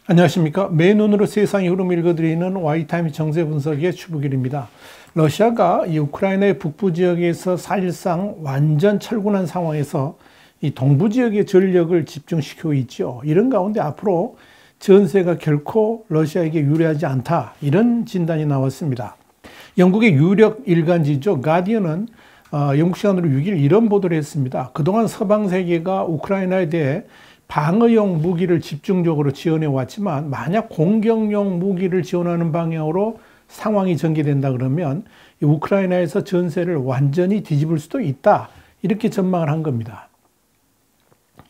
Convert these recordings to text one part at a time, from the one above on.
안녕하십니까. 맨눈으로 세상의 흐름을 읽어드리는 Y타임 정세 분석의 추부길입니다. 러시아가 이 우크라이나의 북부 지역에서 사실상 완전 철군한 상황에서 이 동부 지역의 전력을 집중시키고 있죠. 이런 가운데 앞으로 전세가 결코 러시아에게 유리하지 않다, 이런 진단이 나왔습니다. 영국의 유력 일간지죠. 가디언은 영국 시간으로 6일 이런 보도를 했습니다. 그동안 서방 세계가 우크라이나에 대해 방어용 무기를 집중적으로 지원해 왔지만, 만약 공격용 무기를 지원하는 방향으로 상황이 전개된다 그러면 우크라이나에서 전세를 완전히 뒤집을 수도 있다, 이렇게 전망을 한 겁니다.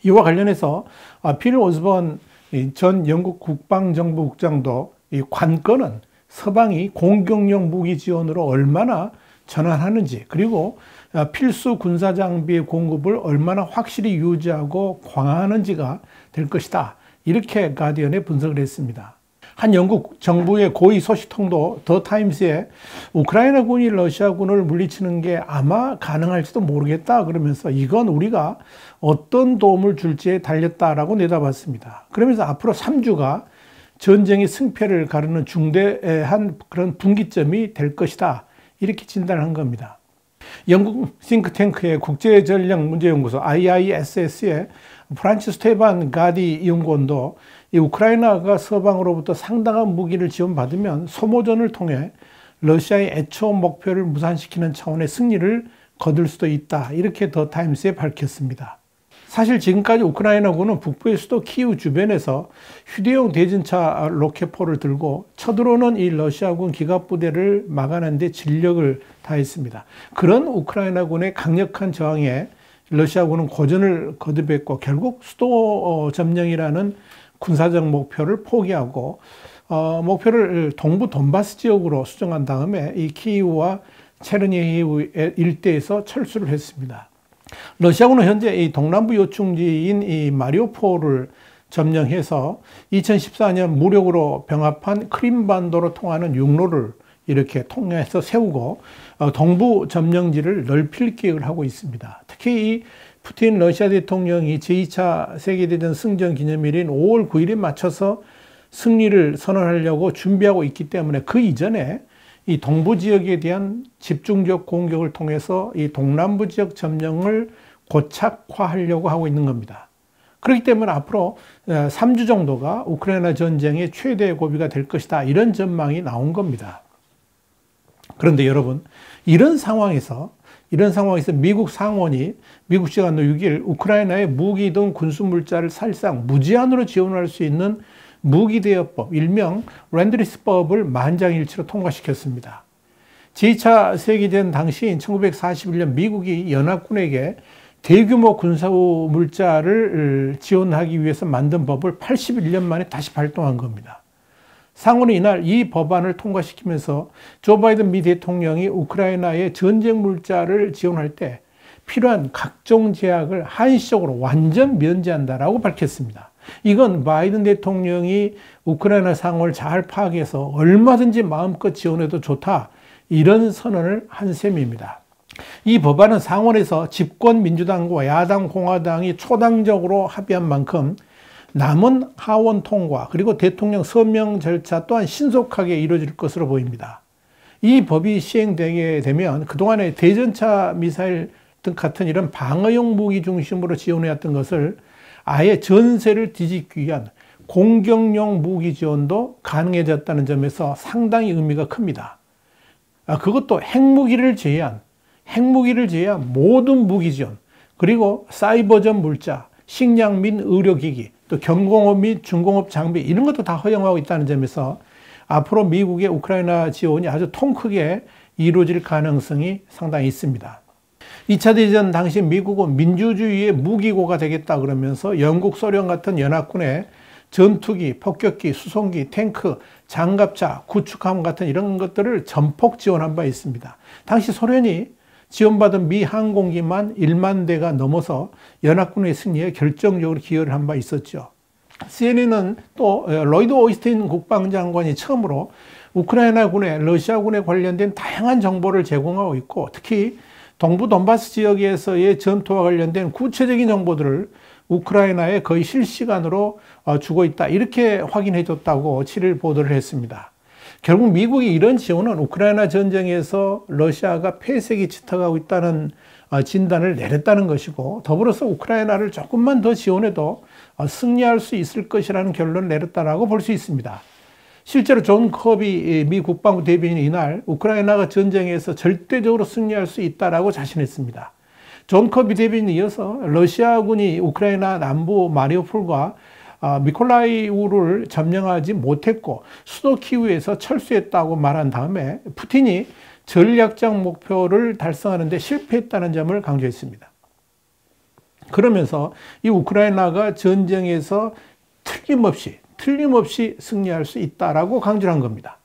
이와 관련해서 필 오스본 전 영국 국방정보국장도 이 관건은 서방이 공격용 무기 지원으로 얼마나 전환하는지, 그리고 필수 군사 장비의 공급을 얼마나 확실히 유지하고 강화하는지가 될 것이다, 이렇게 가디언에 분석을 했습니다. 한 영국 정부의 고위 소식통도 더 타임스에 우크라이나군이 러시아군을 물리치는 게 아마 가능할지도 모르겠다 그러면서 이건 우리가 어떤 도움을 줄지에 달렸다라고 내다봤습니다. 그러면서 앞으로 3주가 전쟁의 승패를 가르는 중대한 그런 분기점이 될 것이다, 이렇게 진단한 겁니다. 영국 싱크탱크의 국제전략문제연구소 IISS의 프란치스 스테반 가디 연구원도 이 우크라이나가 서방으로부터 상당한 무기를 지원받으면 소모전을 통해 러시아의 애초 목표를 무산시키는 차원의 승리를 거둘 수도 있다, 이렇게 더 타임스에 밝혔습니다. 사실 지금까지 우크라이나군은 북부의 수도 키이우 주변에서 휴대용 대전차 로켓포를 들고 쳐들어오는 이 러시아군 기갑부대를 막아내는 데 진력을 다했습니다. 그런 우크라이나군의 강력한 저항에 러시아군은 고전을 거듭했고 결국 수도 점령이라는 군사적 목표를 포기하고 목표를 동부 돈바스 지역으로 수정한 다음에 이 키이우와 체르니히우 일대에서 철수를 했습니다. 러시아군은 현재 이 동남부 요충지인 이 마리우폴을 점령해서 2014년 무력으로 병합한 크림반도로 통하는 육로를 이렇게 통해서 세우고 동부 점령지를 넓힐 계획을 하고 있습니다. 특히 이 푸틴 러시아 대통령이 제2차 세계대전 승전 기념일인 5월 9일에 맞춰서 승리를 선언하려고 준비하고 있기 때문에 그 이전에 이 동부 지역에 대한 집중적 공격을 통해서 이 동남부 지역 점령을 고착화하려고 하고 있는 겁니다. 그렇기 때문에 앞으로 3주 정도가 우크라이나 전쟁의 최대 고비가 될 것이다, 이런 전망이 나온 겁니다. 그런데 여러분, 이런 상황에서 미국 상원이 미국 시간으로 6일 우크라이나의 무기 등 군수물자를 사실상 무제한으로 지원할 수 있는 무기대여법, 일명 렌드리스법을 만장일치로 통과시켰습니다. 제2차 세계대전 당시인 1941년 미국이 연합군에게 대규모 군사물자를 지원하기 위해서 만든 법을 81년 만에 다시 발동한 겁니다. 상원은 이날 이 법안을 통과시키면서 조 바이든 미 대통령이 우크라이나에 전쟁 물자를 지원할 때 필요한 각종 제약을 한시적으로 완전 면제한다라고 밝혔습니다. 이건 바이든 대통령이 우크라이나 상황을 잘 파악해서 얼마든지 마음껏 지원해도 좋다, 이런 선언을 한 셈입니다. 이 법안은 상원에서 집권 민주당과 야당 공화당이 초당적으로 합의한 만큼 남은 하원 통과 그리고 대통령 서명 절차 또한 신속하게 이루어질 것으로 보입니다. 이 법이 시행되게 되면 그동안의 대전차 미사일 등 같은 이런 방어용 무기 중심으로 지원해왔던 것을 아예 전세를 뒤집기 위한 공격용 무기 지원도 가능해졌다는 점에서 상당히 의미가 큽니다. 그것도 핵무기를 제외한 모든 무기 지원, 그리고 사이버전 물자, 식량 및 의료기기, 또 경공업 및 중공업 장비, 이런 것도 다 허용하고 있다는 점에서 앞으로 미국의 우크라이나 지원이 아주 통 크게 이루어질 가능성이 상당히 있습니다. 2차 대전 당시 미국은 민주주의의 무기고가 되겠다 그러면서 영국, 소련 같은 연합군의 전투기, 폭격기, 수송기, 탱크, 장갑차, 구축함 같은 이런 것들을 전폭 지원한 바 있습니다. 당시 소련이 지원받은 미 항공기만 1만 대가 넘어서 연합군의 승리에 결정적으로 기여를 한 바 있었죠. CNN은 또 로이드 오스틴 국방장관이 처음으로 우크라이나군에 러시아군에 관련된 다양한 정보를 제공하고 있고, 특히 동부 돈바스 지역에서의 전투와 관련된 구체적인 정보들을 우크라이나에 거의 실시간으로 주고 있다, 이렇게 확인해 줬다고 7일 보도를 했습니다. 결국 미국이 이런 지원은 우크라이나 전쟁에서 러시아가 패색이 짙어가고 있다는 진단을 내렸다는 것이고, 더불어서 우크라이나를 조금만 더 지원해도 승리할 수 있을 것이라는 결론을 내렸다고 볼 수 있습니다. 실제로 존 커비 미 국방부 대변인이 이날 우크라이나가 전쟁에서 절대적으로 승리할 수 있다고 자신했습니다. 존 커비 대변인에 이어서 러시아군이 우크라이나 남부 마리우폴과 미콜라이우를 점령하지 못했고 수도 키우에서 철수했다고 말한 다음에 푸틴이 전략적 목표를 달성하는 데 실패했다는 점을 강조했습니다. 그러면서 이 우크라이나가 전쟁에서 틀림없이 승리할 수 있다라고 강조한 겁니다.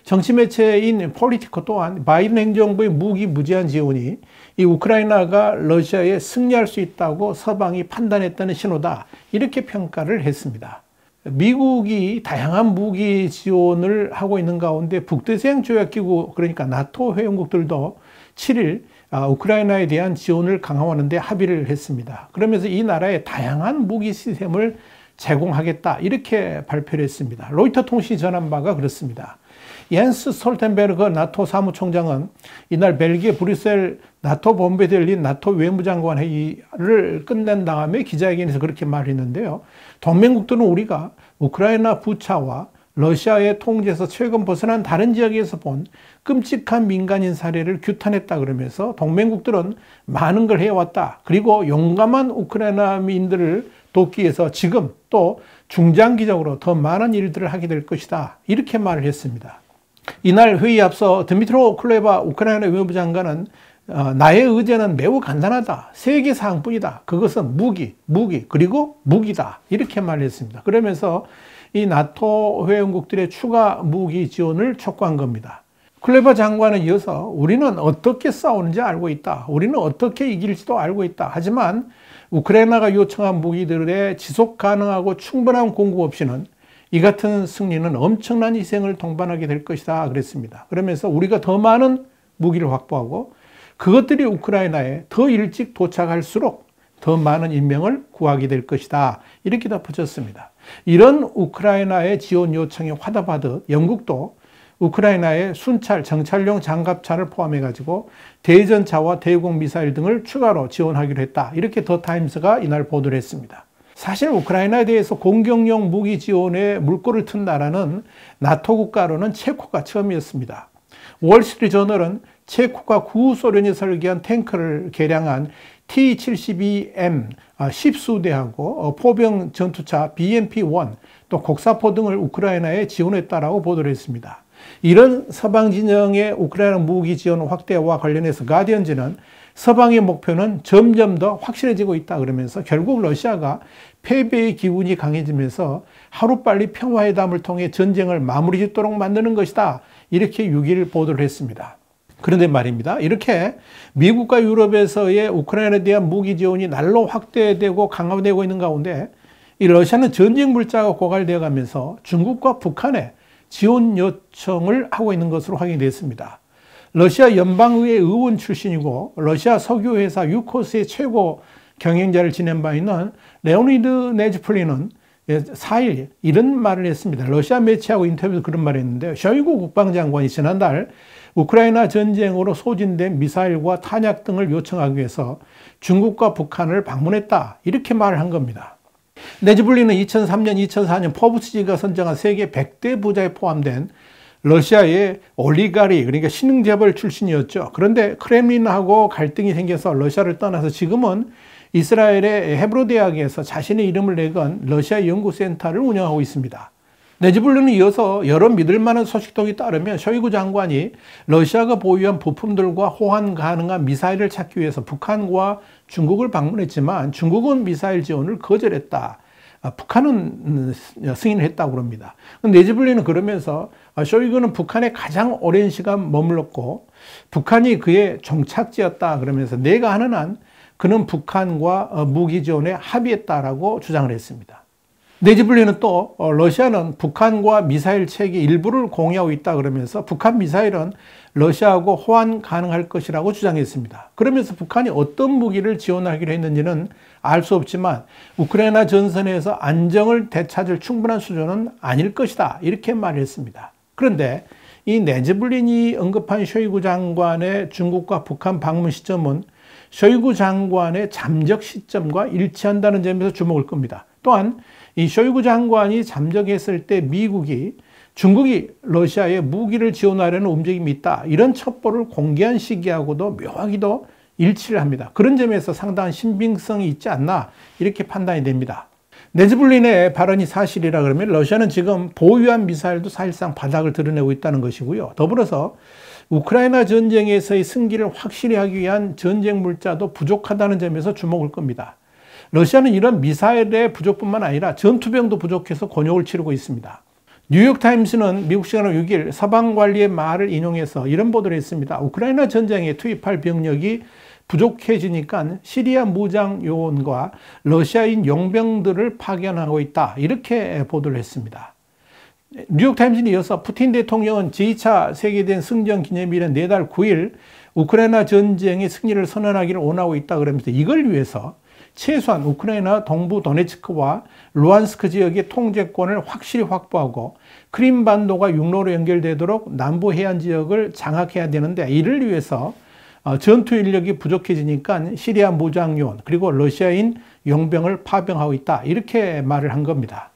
정치 매체인 폴리티코 또한 바이든 행정부의 무기 무제한 지원이 이 우크라이나가 러시아에 승리할 수 있다고 서방이 판단했다는 신호다, 이렇게 평가를 했습니다. 미국이 다양한 무기 지원을 하고 있는 가운데 북대서양 조약기구, 그러니까 나토 회원국들도 7일 우크라이나에 대한 지원을 강화하는 데 합의를 했습니다. 그러면서 이 나라에 다양한 무기 시스템을 제공하겠다, 이렇게 발표를 했습니다. 로이터 통신이 전한 바가 그렇습니다. 옌스 스톨텐베르그 나토 사무총장은 이날 벨기에 브뤼셀 나토 본부에 열린 나토 외무장관 회의를 끝낸 다음에 기자회견에서 그렇게 말했는데요. 동맹국들은 우리가 우크라이나 부차와 러시아의 통제에서 최근 벗어난 다른 지역에서 본 끔찍한 민간인 사례를 규탄했다 그러면서 동맹국들은 많은 걸 해왔다. 그리고 용감한 우크라이나민들을 돕기 위해서 지금 또 중장기적으로 더 많은 일들을 하게 될 것이다, 이렇게 말을 했습니다. 이날 회의에 앞서 드미트로 쿨레바 우크라이나 외무부 장관은 나의 의제는 매우 간단하다. 3개 사항뿐이다. 그것은 무기, 그리고 무기다, 이렇게 말했습니다. 그러면서 이 나토 회원국들의 추가 무기 지원을 촉구한 겁니다. 쿨레바 장관은 이어서 우리는 어떻게 싸우는지 알고 있다. 우리는 어떻게 이길지도 알고 있다. 하지만 우크라이나가 요청한 무기들의 지속 가능하고 충분한 공급 없이는 이 같은 승리는 엄청난 희생을 동반하게 될 것이다 그랬습니다. 그러면서 우리가 더 많은 무기를 확보하고 그것들이 우크라이나에 더 일찍 도착할수록 더 많은 인명을 구하게 될 것이다, 이렇게 덧붙였습니다. 이런 우크라이나의 지원 요청에 화답하듯 영국도 우크라이나에 순찰, 정찰용 장갑차를 포함해가지고 대전차와 대공 미사일 등을 추가로 지원하기로 했다, 이렇게 더 타임스가 이날 보도를 했습니다. 사실 우크라이나에 대해서 공격용 무기 지원에 물꼬를 튼 나라는 나토 국가로는 체코가 처음이었습니다. 월스트리트저널은 체코가 구소련이 설계한 탱크를 개량한 T-72M 10수대하고 포병 전투차 BMP-1, 또 곡사포 등을 우크라이나에 지원했다라고 보도를 했습니다. 이런 서방 진영의 우크라이나 무기 지원 확대와 관련해서 가디언지는 서방의 목표는 점점 더 확실해지고 있다 그러면서 결국 러시아가 패배의 기운이 강해지면서 하루빨리 평화회담을 통해 전쟁을 마무리 짓도록 만드는 것이다, 이렇게 6일 보도를 했습니다. 그런데 말입니다. 이렇게 미국과 유럽에서의 우크라이나에 대한 무기 지원이 날로 확대되고 강화되고 있는 가운데 이 러시아는 전쟁 물자가 고갈되어 가면서 중국과 북한에 지원 요청을 하고 있는 것으로 확인이 됐습니다. 러시아 연방의회 의원 출신이고 러시아 석유회사 유코스의 최고 경영자를 지낸 바 있는 레오니드 네즈플린은 4일 이런 말을 했습니다. 러시아 매체하고 인터뷰에서 그런 말을 했는데요. 쇼이구 국방장관이 지난달 우크라이나 전쟁으로 소진된 미사일과 탄약 등을 요청하기 위해서 중국과 북한을 방문했다, 이렇게 말을 한 겁니다. 네즈블린은 2003년, 2004년 포브스지가 선정한 세계 100대 부자에 포함된 러시아의 올리가리, 그러니까 신흥재벌 출신이었죠. 그런데 크렘린하고 갈등이 생겨서 러시아를 떠나서 지금은 이스라엘의 헤브로 대학에서 자신의 이름을 내건 러시아 연구센터를 운영하고 있습니다. 네즈블린은 이어서 여러 믿을 만한 소식통에 따르면 쇼이구 장관이 러시아가 보유한 부품들과 호환 가능한 미사일을 찾기 위해서 북한과 중국을 방문했지만 중국은 미사일 지원을 거절했다. 북한은 승인했다고 합니다. 네즈블린은 그러면서 쇼이구는 북한에 가장 오랜 시간 머물렀고 북한이 그의 종착지였다 그러면서 내가 하는 한 그는 북한과 무기 지원에 합의했다라고 주장을 했습니다. 네즈블리는 또 러시아는 북한과 미사일 체계 일부를 공유하고 있다 그러면서 북한 미사일은 러시아하고 호환 가능할 것이라고 주장했습니다. 그러면서 북한이 어떤 무기를 지원하기로 했는지는 알 수 없지만 우크라이나 전선에서 안정을 되찾을 충분한 수준은 아닐 것이다 이렇게 말했습니다. 그런데 이 네즈블린이 언급한 쇼이구 장관의 중국과 북한 방문 시점은 쇼이구 장관의 잠적 시점과 일치한다는 점에서 주목을 끕니다. 또한 이 쇼이구 장관이 잠적했을 때 미국이 중국이 러시아에 무기를 지원하려는 움직임이 있다, 이런 첩보를 공개한 시기하고도 묘하게도 일치를 합니다. 그런 점에서 상당한 신빙성이 있지 않나 이렇게 판단이 됩니다. 네즈블린의 발언이 사실이라 그러면 러시아는 지금 보유한 미사일도 사실상 바닥을 드러내고 있다는 것이고요. 더불어서 우크라이나 전쟁에서의 승기를 확실히 하기 위한 전쟁 물자도 부족하다는 점에서 주목을 끕니다. 러시아는 이런 미사일의 부족뿐만 아니라 전투병도 부족해서 곤욕을 치르고 있습니다. 뉴욕타임스는 미국 시간으로 6일 서방관리의 말을 인용해서 이런 보도를 했습니다. 우크라이나 전쟁에 투입할 병력이 부족해지니까 시리아 무장 요원과 러시아인 용병들을 파견하고 있다, 이렇게 보도를 했습니다. 뉴욕타임스는 이어서 푸틴 대통령은 제2차 세계대전 승전 기념일인 내달 9일 우크라이나 전쟁의 승리를 선언하기를 원하고 있다 그러면서 이걸 위해서 최소한 우크라이나 동부 도네츠크와 루안스크 지역의 통제권을 확실히 확보하고 크림반도가 육로로 연결되도록 남부 해안 지역을 장악해야 되는데, 이를 위해서 전투 인력이 부족해지니까 시리아 무장요원 그리고 러시아인 용병을 파병하고 있다, 이렇게 말을 한 겁니다.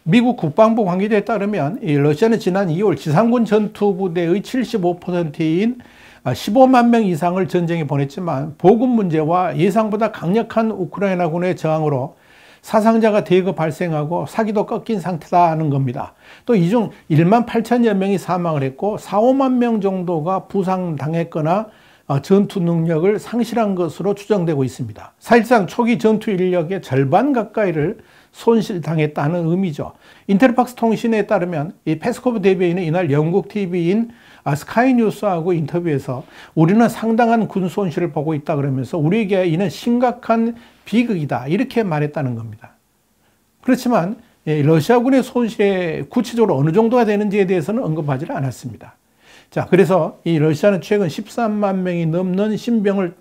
미국 국방부 관계자에 따르면 이 러시아는 지난 2월 지상군 전투부대의 75%인 15만 명 이상을 전쟁에 보냈지만 보급 문제와 예상보다 강력한 우크라이나군의 저항으로 사상자가 대거 발생하고 사기도 꺾인 상태다는 겁니다. 또 이 중 1만 8천여 명이 사망을 했고 4, 5만 명 정도가 부상당했거나 전투 능력을 상실한 것으로 추정되고 있습니다. 사실상 초기 전투 인력의 절반 가까이를 손실당했다는 의미죠. 인터팍스 통신에 따르면 이 페스코브 대변인은 이날 영국 TV인 스카이뉴스하고 인터뷰에서 우리는 상당한 군 손실을 보고 있다 그러면서 우리에게 이는 심각한 비극이다, 이렇게 말했다는 겁니다. 그렇지만 러시아군의 손실이 구체적으로 어느 정도가 되는지에 대해서는 언급하지 않았습니다. 자, 그래서 이 러시아는 최근 13만 명이 넘는 신병을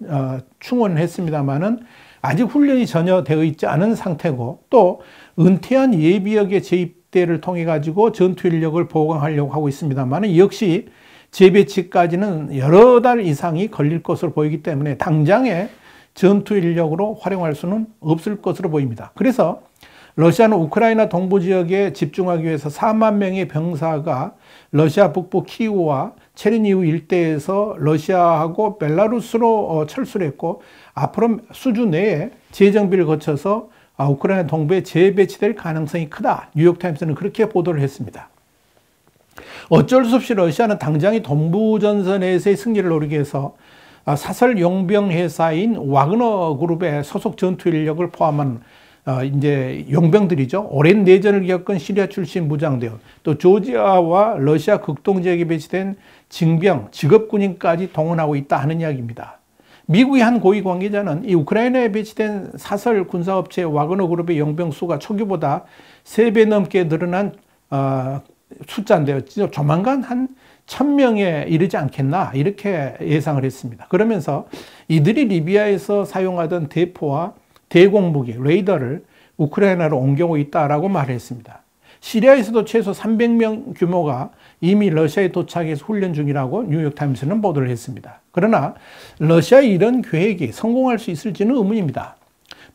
충원했습니다만은 아직 훈련이 전혀 되어 있지 않은 상태고, 또 은퇴한 예비역의 재입대를 통해 가지고 전투 인력을 보강하려고 하고 있습니다만 역시 재배치까지는 여러 달 이상이 걸릴 것으로 보이기 때문에 당장에 전투 인력으로 활용할 수는 없을 것으로 보입니다. 그래서 러시아는 우크라이나 동부 지역에 집중하기 위해서 4만 명의 병사가 러시아 북부 키우와 체르니우 일대에서 러시아하고 벨라루스로 철수를 했고 앞으로 수주 내에 재정비를 거쳐서 우크라이나 동부에 재배치될 가능성이 크다, 뉴욕타임스는 그렇게 보도를 했습니다. 어쩔 수 없이 러시아는 당장의 동부전선에서의 승리를 노리기 위해서 사설 용병 회사인 와그너 그룹의 소속 전투 인력을 포함한 이제 용병들이죠. 오랜 내전을 겪은 시리아 출신 무장대원, 또 조지아와 러시아 극동 지역에 배치된 징병, 직업군인까지 동원하고 있다 하는 이야기입니다. 미국의 한 고위 관계자는 이 우크라이나에 배치된 사설 군사업체 와그너 그룹의 용병 수가 초기보다 3배 넘게 늘어난 숫자인데요. 조만간 한 1000명에 이르지 않겠나, 이렇게 예상을 했습니다. 그러면서 이들이 리비아에서 사용하던 대포와 대공무기, 레이더를 우크라이나로 옮겨오고 있다라고 말했습니다. 시리아에서도 최소 300명 규모가 이미 러시아에 도착해서 훈련 중이라고 뉴욕타임스는 보도를 했습니다. 그러나 러시아의 이런 계획이 성공할 수 있을지는 의문입니다.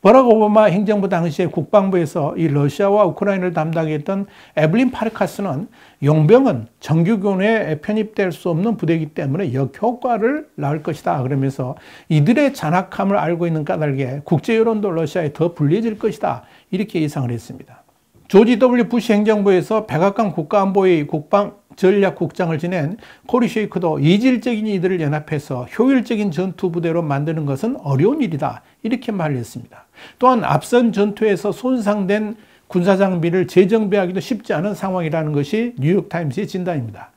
버락 오바마 행정부 당시에 국방부에서 이 러시아와 우크라이나를 담당했던 에블린 파르카스는 용병은 정규군에 편입될 수 없는 부대이기 때문에 역효과를 낳을 것이다 그러면서 이들의 잔악함을 알고 있는 까닭에 국제 여론도 러시아에 더 불리해질 것이다, 이렇게 예상을 했습니다. 조지 W 부시 행정부에서 백악관 국가안보의 국방전략국장을 지낸 코리 쉐이크도 이질적인 이들을 연합해서 효율적인 전투부대로 만드는 것은 어려운 일이다, 이렇게 말을 했습니다. 또한 앞선 전투에서 손상된 군사장비를 재정비하기도 쉽지 않은 상황이라는 것이 뉴욕타임스의 진단입니다.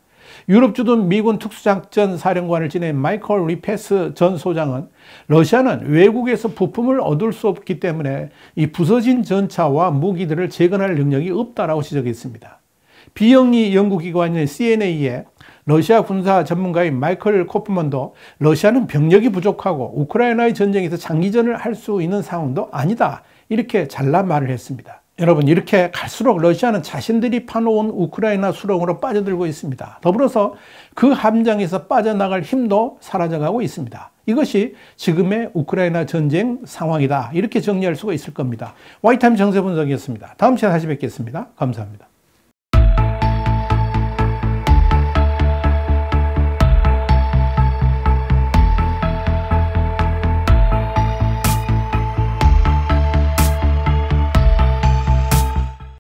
유럽 주둔 미군 특수작전 사령관을 지낸 마이클 리페스 전 소장은 러시아는 외국에서 부품을 얻을 수 없기 때문에 이 부서진 전차와 무기들을 재건할 능력이 없다라고 지적했습니다. 비영리 연구기관인 CNA에 러시아 군사 전문가인 마이클 코프만도 러시아는 병력이 부족하고 우크라이나의 전쟁에서 장기전을 할 수 있는 상황도 아니다, 이렇게 잘난 말을 했습니다. 여러분, 이렇게 갈수록 러시아는 자신들이 파놓은 우크라이나 수렁으로 빠져들고 있습니다. 더불어서 그 함정에서 빠져나갈 힘도 사라져가고 있습니다. 이것이 지금의 우크라이나 전쟁 상황이다, 이렇게 정리할 수가 있을 겁니다. 와이타임 정세 분석이었습니다. 다음 시간에 다시 뵙겠습니다. 감사합니다.